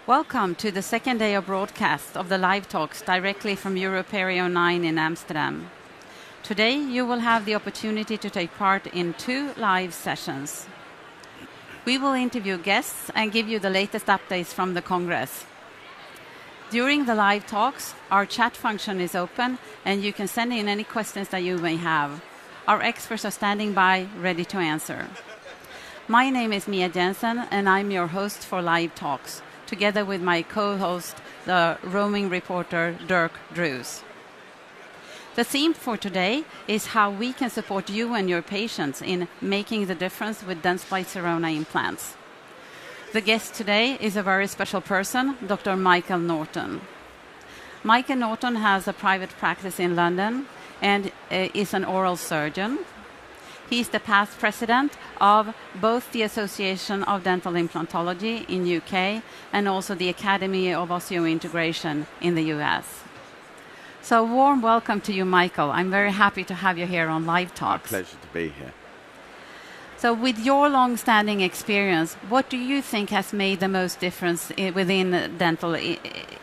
Welcome to the second day of broadcast of the live talks directly from EuroPerio9 in Amsterdam. Today you will have the opportunity to take part in 2 live sessions. We will interview guests and give you the latest updates from the Congress. During the live talks, our chat function is open and you can send in any questions that you may have. Our experts are standing by, ready to answer. My name is Mia Jensen and I'm your host for live talks, together with my co-host, the roaming reporter Dirk Drews. The theme for today is how we can support you and your patients in making the difference with Dentsply Sirona implants. The guest today is a very special person, Dr. Michael Norton. Michael Norton has a private practice in London and is an oral surgeon. He's the past president of both the Association of Dental Implantology in UK and also the Academy of Osseointegration in the US. So a warm welcome to you, Michael. I'm very happy to have you here on Live Talks. My pleasure to be here. So with your long-standing experience, what do you think has made the most difference within dental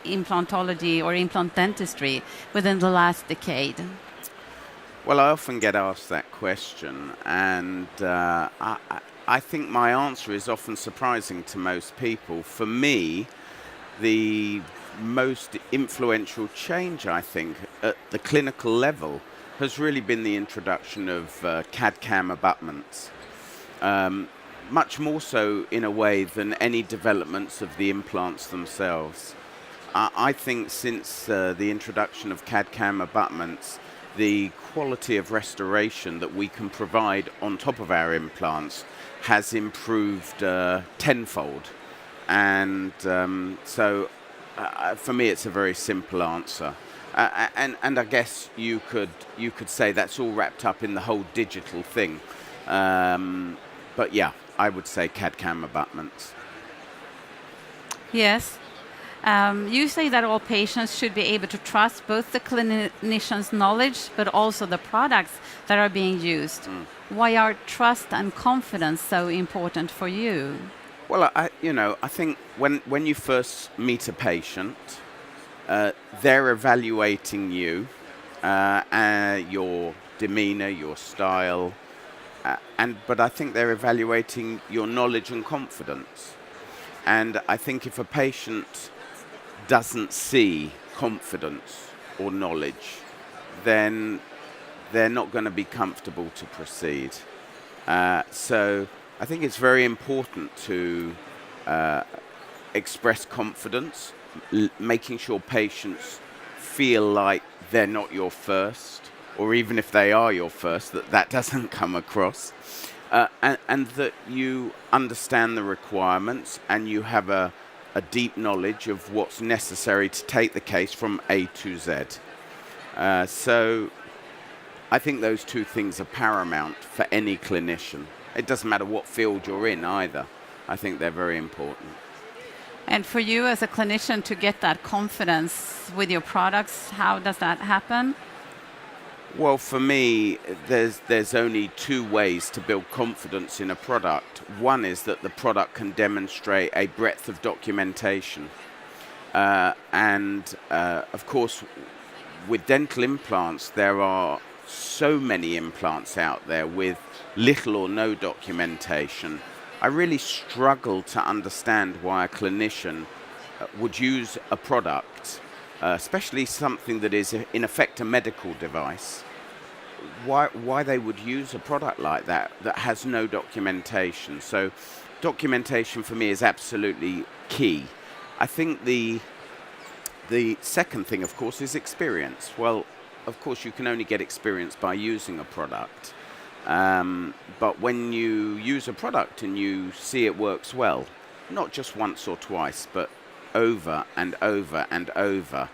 implantology or implant dentistry within the last decade? Well, I often get asked that question, and I think my answer is often surprising to most people. For me, the most influential change, I think, at the clinical level has really been the introduction of CAD/CAM abutments. Much more so in a way than any developments of the implants themselves. I think since the introduction of CAD/CAM abutments, the quality of restoration that we can provide on top of our implants has improved tenfold. And so for me, it's a very simple answer. And I guess you could say that's all wrapped up in the whole digital thing. But yeah, I would say CAD/CAM abutments. Yes. You say that all patients should be able to trust both the clinician's knowledge but also the products that are being used. Why are trust and confidence so important for you? Well, I think when you first meet a patient, they're evaluating you, your demeanor, your style, but I think they're evaluating your knowledge and confidence. And I think if a patient doesn't see confidence or knowledge, then they're not going to be comfortable to proceed. So I think it's very important to express confidence, making sure patients feel like they're not your first, or even if they are your first, that doesn't come across, and that you understand the requirements and you have a deep knowledge of what's necessary to take the case from A to Z. So I think those 2 things are paramount for any clinician. It doesn't matter what field you're in either. I think they're very important. And for you as a clinician to get that confidence with your products, how does that happen? Well, for me, there's only 2 ways to build confidence in a product. One is that the product can demonstrate a breadth of documentation. Of course, with dental implants, there are so many implants out there with little or no documentation. I really struggle to understand why a clinician would use a product, especially something that is in effect a medical device, why they would use a product like that has no documentation. So documentation for me is absolutely key. I think the second thing, of course, is experience. Well, of course, you can only get experience by using a product. But when you use a product and you see it works well, not just once or twice, but over and over and over,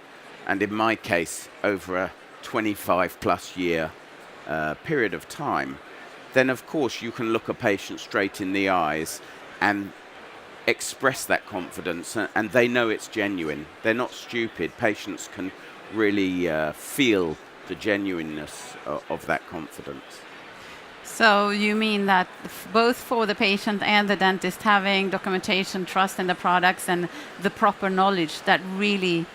and in my case, over a 25-plus year period of time, then of course you can look a patient straight in the eyes and express that confidence, and they know it's genuine. They're not stupid. Patients can really feel the genuineness of that confidence. So you mean that both for the patient and the dentist, having documentation, trust in the products, and the proper knowledge, that really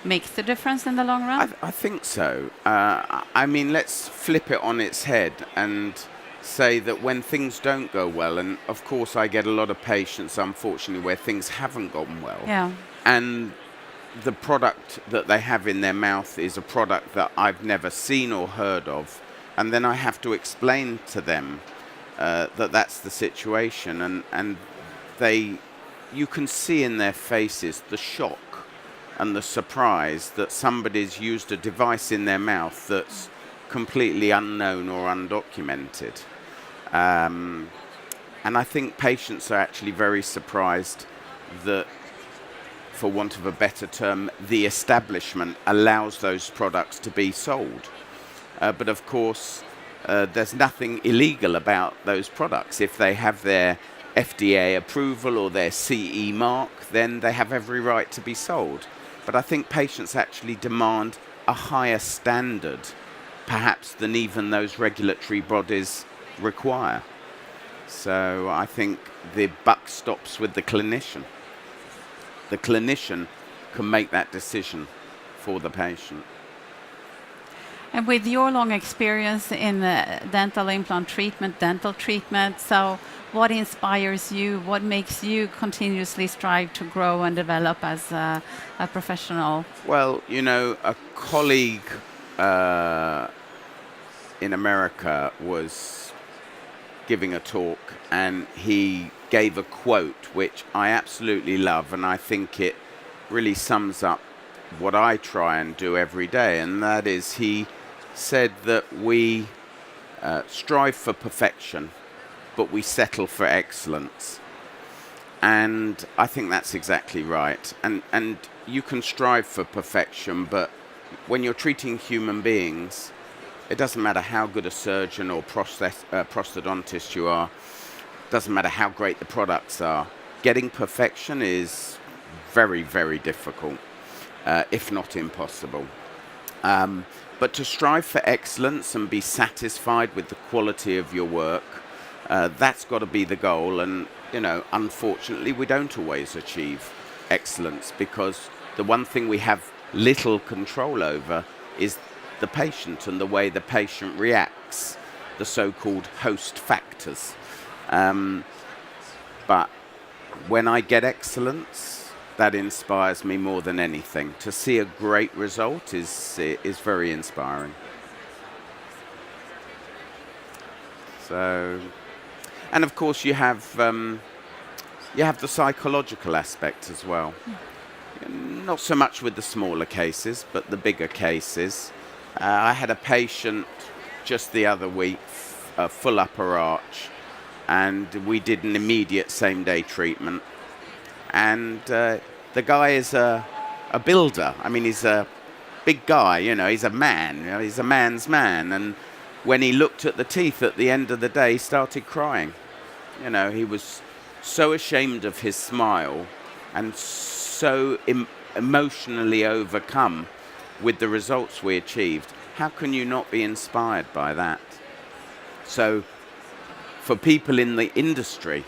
makes the difference in the long run? I think so. I mean, let's flip it on its head and say that when things don't go well, and of course I get a lot of patients, unfortunately, where things haven't gone well, Yeah. and the product that they have in their mouth is a product that I've never seen or heard of, and then I have to explain to them that that's the situation, and you can see in their faces the shock and the surprise that somebody's used a device in their mouth that's completely unknown or undocumented. And I think patients are actually very surprised that, for want of a better term, the establishment allows those products to be sold. But of course, there's nothing illegal about those products. If they have their FDA approval or their CE mark, then they have every right to be sold. But I think patients actually demand a higher standard, perhaps, than even those regulatory bodies require. So I think the buck stops with the clinician. The clinician can make that decision for the patient. And with your long experience in dental implant treatment, dental treatment, so what inspires you? What makes you continuously strive to grow and develop as a professional? Well, you know, a colleague in America was giving a talk, and he gave a quote which I absolutely love, and I think it really sums up what I try and do every day, and that is, he said that we strive for perfection, but we settle for excellence. And I think that's exactly right. And you can strive for perfection, but when you're treating human beings, it doesn't matter how good a surgeon or prosthodontist you are, doesn't matter how great the products are. Getting perfection is very, very difficult, if not impossible. But to strive for excellence and be satisfied with the quality of your work, that's got to be the goal. And, you know, unfortunately, we don't always achieve excellence, because the one thing we have little control over is the patient and the way the patient reacts, the so-called host factors. But when I get excellence, that inspires me more than anything. To see a great result is very inspiring. So, and of course you have the psychological aspect as well. Not so much with the smaller cases, but the bigger cases. I had a patient just the other week, a full upper arch, and we did an immediate same-day treatment. And the guy is a builder. I mean, he's a big guy, you know, he's a man, you know, he's a man's man. And when he looked at the teeth at the end of the day, he started crying. You know, he was so ashamed of his smile and so emotionally overcome with the results we achieved. How can you not be inspired by that? So for people in the industry,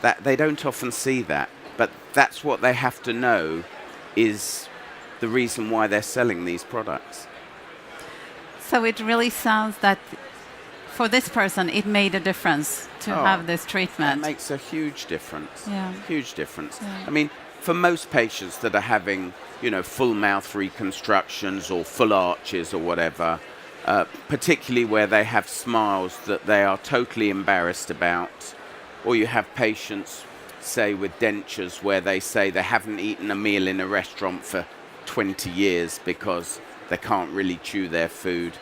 that they don't often see that, but that's what they have to know is the reason why they're selling these products. So it really sounds that for this person it made a difference to have this treatment. It makes a huge difference. Yeah. Huge difference. Yeah. I mean, for most patients that are having, you know, full mouth reconstructions or full arches or whatever, particularly where they have smiles that they are totally embarrassed about, or you have patients, say, with dentures where they say they haven't eaten a meal in a restaurant for 20 years because they can't really chew their food.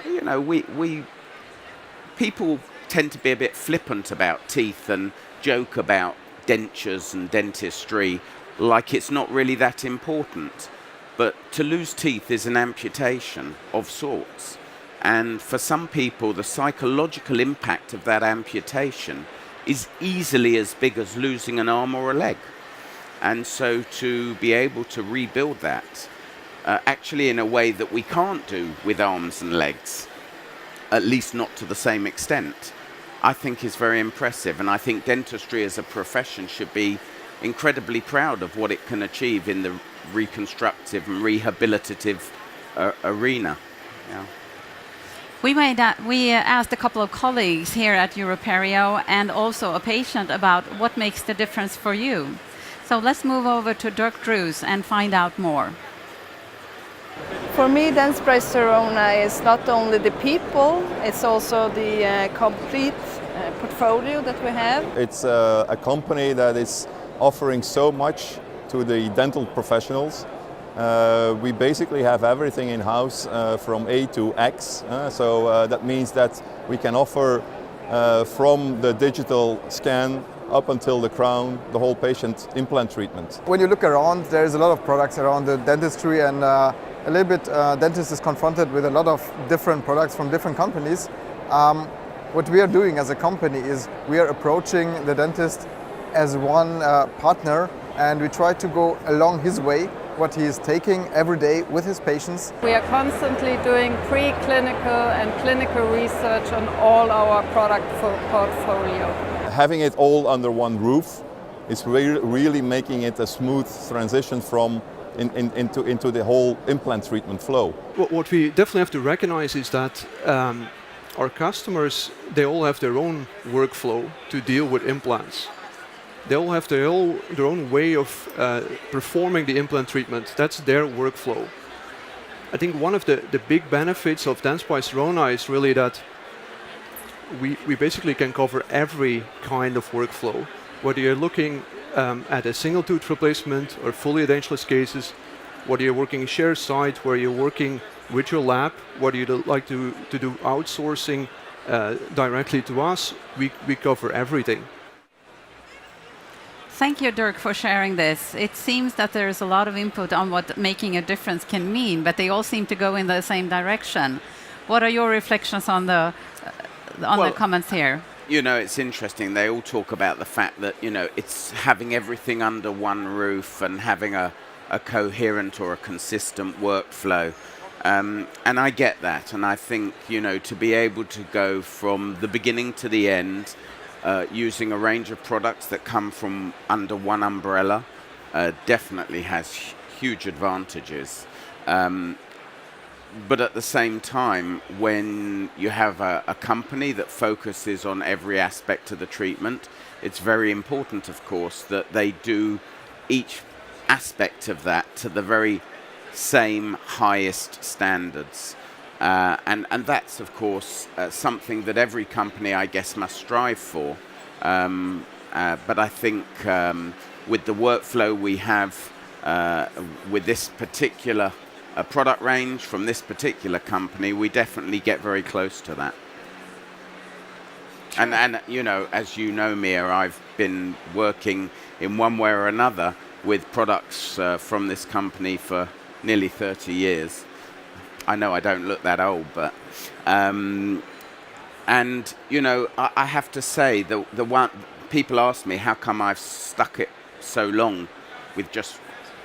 You know, people tend to be a bit flippant about teeth and joke about dentures and dentistry like it's not really that important. But to lose teeth is an amputation of sorts. And for some people, the psychological impact of that amputation is easily as big as losing an arm or a leg. And so to be able to rebuild that, actually in a way that we can't do with arms and legs, at least not to the same extent, I think is very impressive. And I think dentistry as a profession should be incredibly proud of what it can achieve in the reconstructive and rehabilitative arena. Yeah. We asked a couple of colleagues here at EuroPerio and also a patient about what makes the difference for you. So let's move over to Dirk Drews and find out more. For me, Dentsply Sirona is not only the people, it's also the complete portfolio that we have. It's a company that is offering so much to the dental professionals. We basically have everything in-house from A to X, so that means that we can offer from the digital scan up until the crown, the whole patient implant treatment. When you look around, there's a lot of products around the dentistry, and a little bit dentist is confronted with a lot of different products from different companies. What we are doing as a company is we are approaching the dentist as one partner, and we try to go along his way, what he is taking every day with his patients. We are constantly doing preclinical and clinical research on all our product portfolio. Having it all under one roof is really making it a smooth transition from into the whole implant treatment flow. What we definitely have to recognize is that our customers, they all have their own workflow to deal with implants. They all have their own way of performing the implant treatment. That's their workflow. I think one of the big benefits of Dentsply Sirona is really that we basically can cover every kind of workflow. Whether you're looking at a single tooth replacement or fully edentulous cases, whether you're working share site, where you're working with your lab, whether you'd like to do outsourcing directly to us, we cover everything. Thank you, Dirk, for sharing this. It seems that there's a lot of input on what making a difference can mean, but they all seem to go in the same direction. What are your reflections on the comments here? You know, it's interesting. They all talk about the fact that, you know, it's having everything under one roof and having a coherent or a consistent workflow. And I get that. And I think, you know, to be able to go from the beginning to the end, using a range of products that come from under one umbrella, definitely has huge advantages. But at the same time, when you have a company that focuses on every aspect of the treatment, it's very important, of course, that they do each aspect of that to the very same highest standards. And that's, of course, something that every company, I guess, must strive for. But I think with the workflow we have with this particular product range from this particular company, we definitely get very close to that. And you know, as you know, Mia, I've been working in one way or another with products from this company for nearly 30 years. I know I don't look that old, but and you know, I have to say, the one people ask me how come I've stuck it so long with just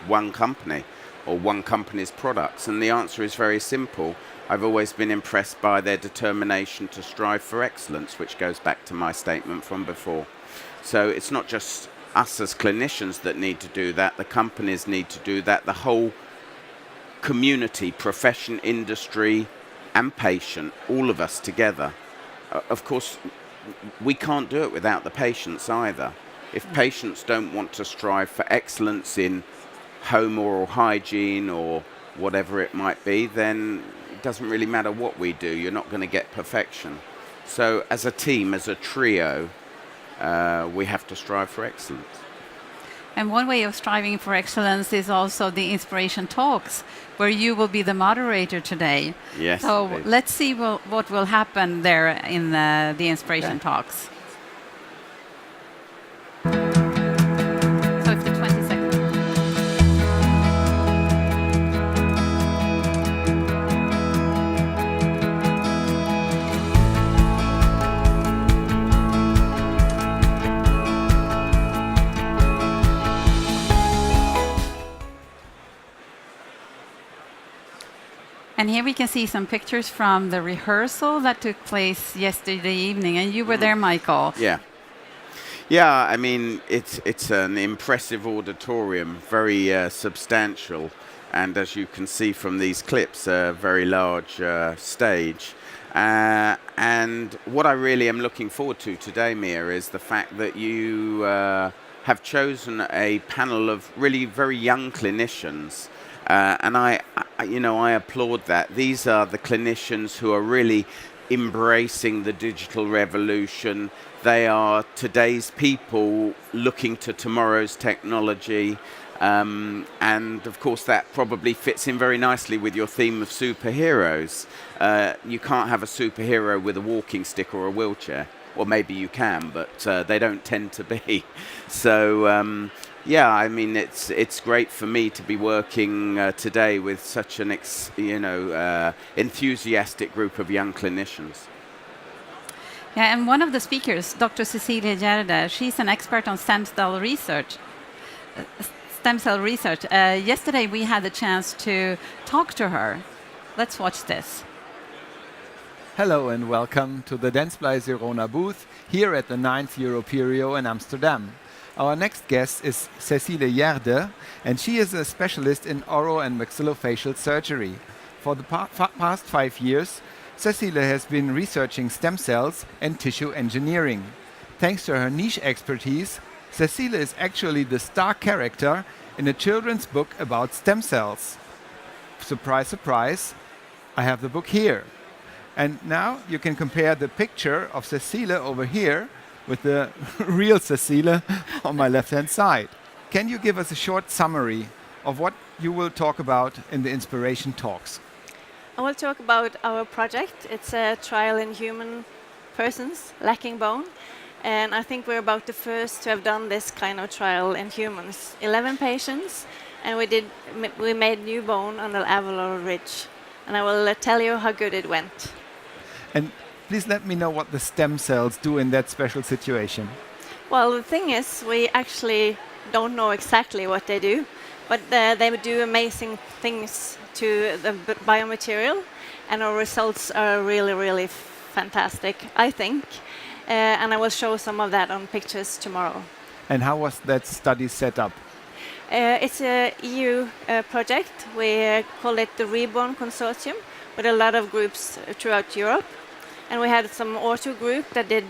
one company or one company's products, and the answer is very simple. I've always been impressed by their determination to strive for excellence, which goes back to my statement from before. So it's not just us as clinicians that need to do that, the companies need to do that, the whole community, profession, industry and patient, all of us together. Of course, we can't do it without the patients either. If patients don't want to strive for excellence in home oral hygiene or whatever it might be, then it doesn't really matter what we do. You're not going to get perfection. So as a team, as a trio, we have to strive for excellence. And one way of striving for excellence is also the Inspiration Talks, where you will be the moderator today. Yes. So please. let's see what will happen there in the Inspiration Talks. So if the 20 seconds. And here we can see some pictures from the rehearsal that took place yesterday evening, and you were there, Michael. Yeah. Yeah, I mean, it's an impressive auditorium, very substantial, and as you can see from these clips, a very large stage. And what I really am looking forward to today, Mia, is the fact that you have chosen a panel of really very young clinicians. And I applaud that. These are the clinicians who are really embracing the digital revolution. They are today's people looking to tomorrow's technology. And of course, that probably fits in very nicely with your theme of superheroes. You can't have a superhero with a walking stick or a wheelchair. Or maybe you can, but they don't tend to be. So, yeah, I mean, it's great for me to be working today with such an enthusiastic group of young clinicians. Yeah, and one of the speakers, Dr. Cecilia Gjerde, she's an expert on stem cell research. Yesterday we had the chance to talk to her. Let's watch this. Hello and welcome to the Dentsply Sirona booth here at the 9th EuroPerio in Amsterdam. Our next guest is Cecilia Gjerde, and she is a specialist in oral and maxillofacial surgery. For the past 5 years, Cecilia has been researching stem cells and tissue engineering. Thanks to her niche expertise, Cecilia is actually the star character in a children's book about stem cells. Surprise, surprise, I have the book here. And now you can compare the picture of Cecilia over here with the real Cecilia on my left-hand side. Can you give us a short summary of what you will talk about in the inspiration talks? I will talk about our project. It's a trial in human persons lacking bone. And I think we're about the first to have done this kind of trial in humans. 11 patients, and we made new bone on the alveolar ridge. And I will tell you how good it went. And please let me know what the stem cells do in that special situation. Well, the thing is, we actually don't know exactly what they do, but they do amazing things to the biomaterial, and our results are really, really fantastic, I think. And I will show some of that on pictures tomorrow. And how was that study set up? It's a EU project. We call it the Reborn Consortium, with a lot of groups throughout Europe. And we had some ortho group that did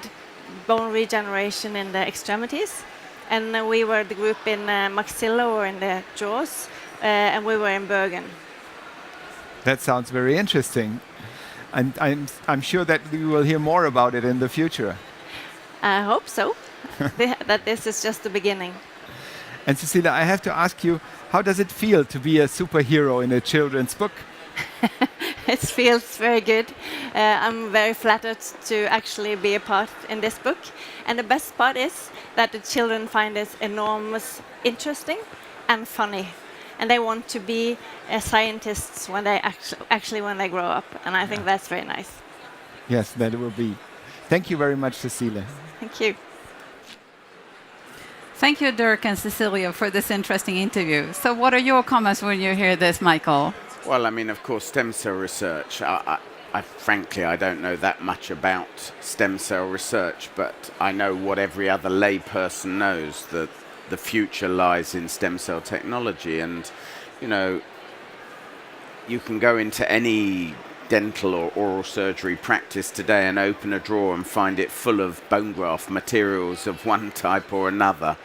bone regeneration in the extremities. And we were the group in maxilla, or in the jaws, and we were in Bergen. That sounds very interesting. And I'm sure that we will hear more about it in the future. I hope so, that this is just the beginning. And Cecilia, I have to ask you, how does it feel to be a superhero in a children's book? It feels very good. I'm very flattered to actually be a part in this book. And the best part is that the children find this enormous interesting and funny. And they want to be scientists when they actually when they grow up. And I think that's very nice. Yes, that it will be. Thank you very much, Cecilia. Thank you. Thank you, Dirk and Cecilia, for this interesting interview. So what are your comments when you hear this, Michael? Well, I mean, of course, stem cell research. Frankly, I don't know that much about stem cell research, but I know what every other layperson knows, that the future lies in stem cell technology. And, you can go into any dental or oral surgery practice today and open a drawer and find it full of bone graft materials of one type or another.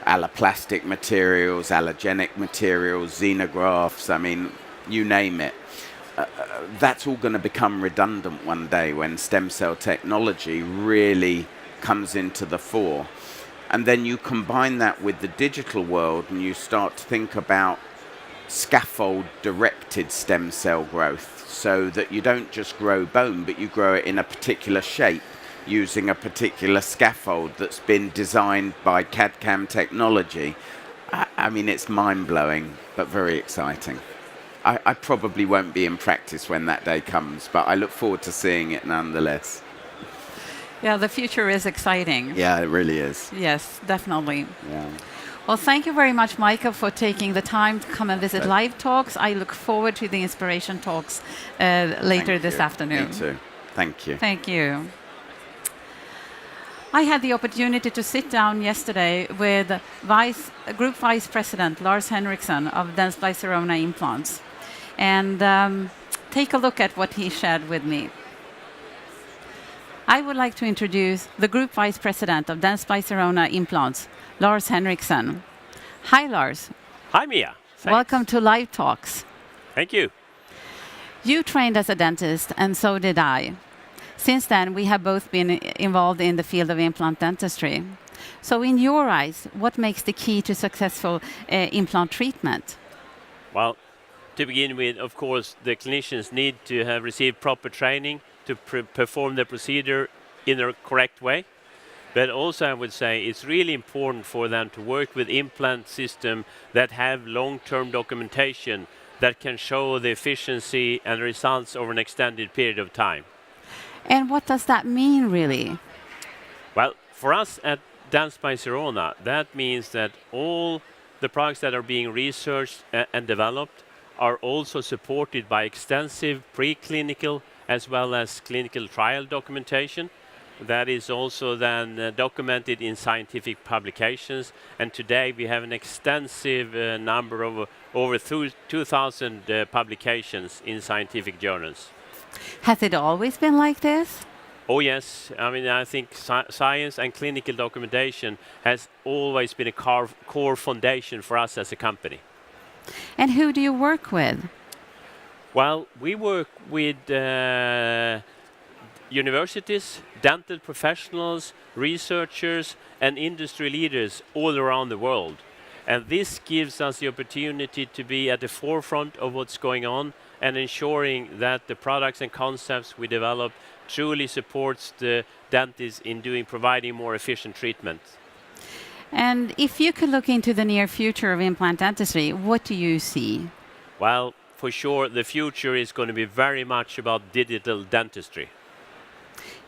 Alloplastic materials, allogenic materials, xenografts, I mean, you name it. That's all going to become redundant one day when stem cell technology really comes into the fore. And then you combine that with the digital world and you start to think about scaffold-directed stem cell growth, so that you don't just grow bone, but you grow it in a particular shape using a particular scaffold that's been designed by CAD/CAM technology. I mean, it's mind-blowing, but very exciting. I probably won't be in practice when that day comes, but I look forward to seeing it nonetheless. Yeah, the future is exciting. Yeah, it really is. Yes, definitely. Yeah. Well, thank you very much, Micah, for taking the time to come and visit Live Talks. I look forward to the inspiration talks later this afternoon. Me too. Thank you. Thank you. I had the opportunity to sit down yesterday with Group Vice President Lars Henriksson of Dentsply Sirona Implants and take a look at what he shared with me. I would like to introduce the Group Vice President of Dentsply Sirona Implants, Lars Henriksson. Hi, Lars. Hi, Mia. Thanks. Welcome to Live Talks. Thank you. You trained as a dentist, and so did I. Since then, we have both been involved in the field of implant dentistry. So in your eyes, what makes the key to successful implant treatment? Well, to begin with, of course, the clinicians need to have received proper training to perform the procedure in a correct way. But also I would say it's really important for them to work with implant system that have long-term documentation that can show the efficiency and results over an extended period of time. And what does that mean, really? Well, for us at Dentsply Sirona, that means that all the products that are being researched and developed are also supported by extensive preclinical as well as clinical trial documentation. That is also then documented in scientific publications. And today we have an extensive number of over 2,000 publications in scientific journals. Has it always been like this? Oh yes, I mean I think science and clinical documentation has always been a core foundation for us as a company. And who do you work with? Well, we work with universities, dental professionals, researchers and industry leaders all around the world. And this gives us the opportunity to be at the forefront of what's going on and ensuring that the products and concepts we develop truly supports the dentists in providing more efficient treatment. And if you could look into the near future of implant dentistry, what do you see? Well, for sure, the future is going to be very much about digital dentistry.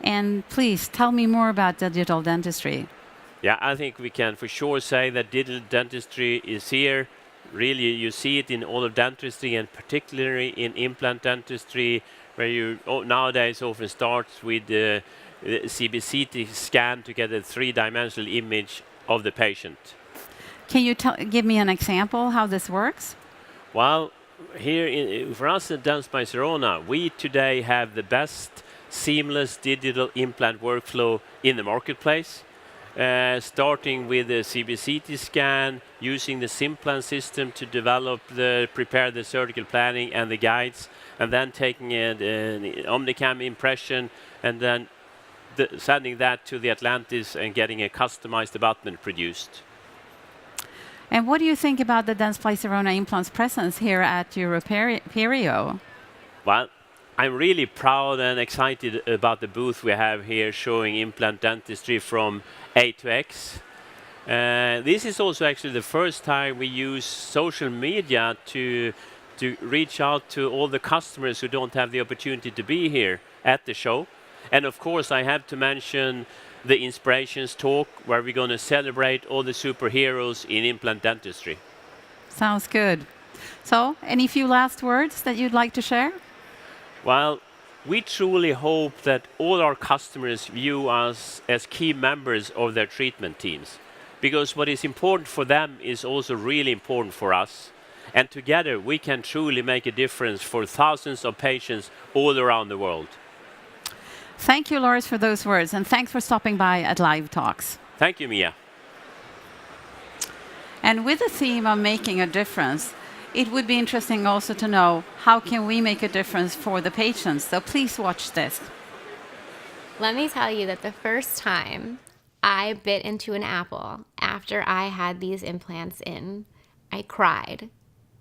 And please tell me more about digital dentistry. Yeah, I think we can for sure say that digital dentistry is here. Really, you see it in all of dentistry and particularly in implant dentistry, where you nowadays often starts with the CBCT scan to get a three-dimensional image of the patient. Can you give me an example how this works? Well, here for us at Dentsply Sirona, we today have the best seamless digital implant workflow in the marketplace. Starting with the CBCT scan, using the Simplan system to prepare the surgical planning and the guides, and then taking an Omnicam impression, and then sending that to the Atlantis and getting a customized abutment produced. And what do you think about the Dentsply Sirona Implants presence here at EuroPerio? Well, I'm really proud and excited about the booth we have here showing implant dentistry from A to X. This is also actually the first time we use social media to reach out to all the customers who don't have the opportunity to be here at the show. And of course, I have to mention the Inspirations talk, where we're going to celebrate all the superheroes in implant dentistry. Sounds good. So, any few last words that you'd like to share? Well, we truly hope that all our customers view us as key members of their treatment teams, because what is important for them is also really important for us. And together we can truly make a difference for thousands of patients all around the world. Thank you, Lars, for those words, and thanks for stopping by at Live Talks. Thank you, Mia. And with the theme of making a difference, it would be interesting also to know how can we make a difference for the patients. So please watch this. Let me tell you that the first time I bit into an apple after I had these implants in, I cried.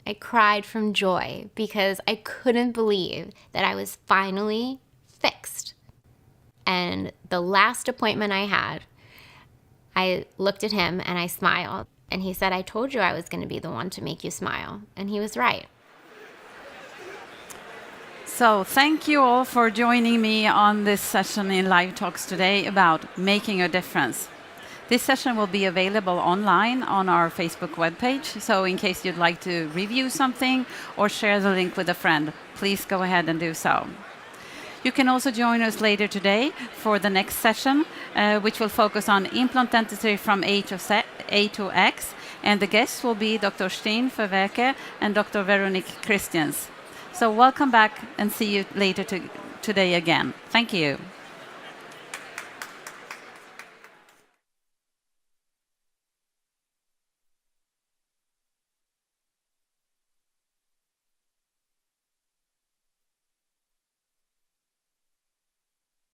I cried from joy because I couldn't believe that I was finally fixed. And the last appointment I had, I looked at him and I smiled. And he said, I told you I was going to be the one to make you smile. And he was right. So thank you all for joining me on this session in Live Talks today about making a difference. This session will be available online on our Facebook webpage, so in case you'd like to review something or share the link with a friend, please go ahead and do so. You can also join us later today for the next session, which will focus on implant dentistry from A to X, and the guests will be Dr. Steen Verwerke and Dr. Veronique Christians. So welcome back and see you later today again. Thank you.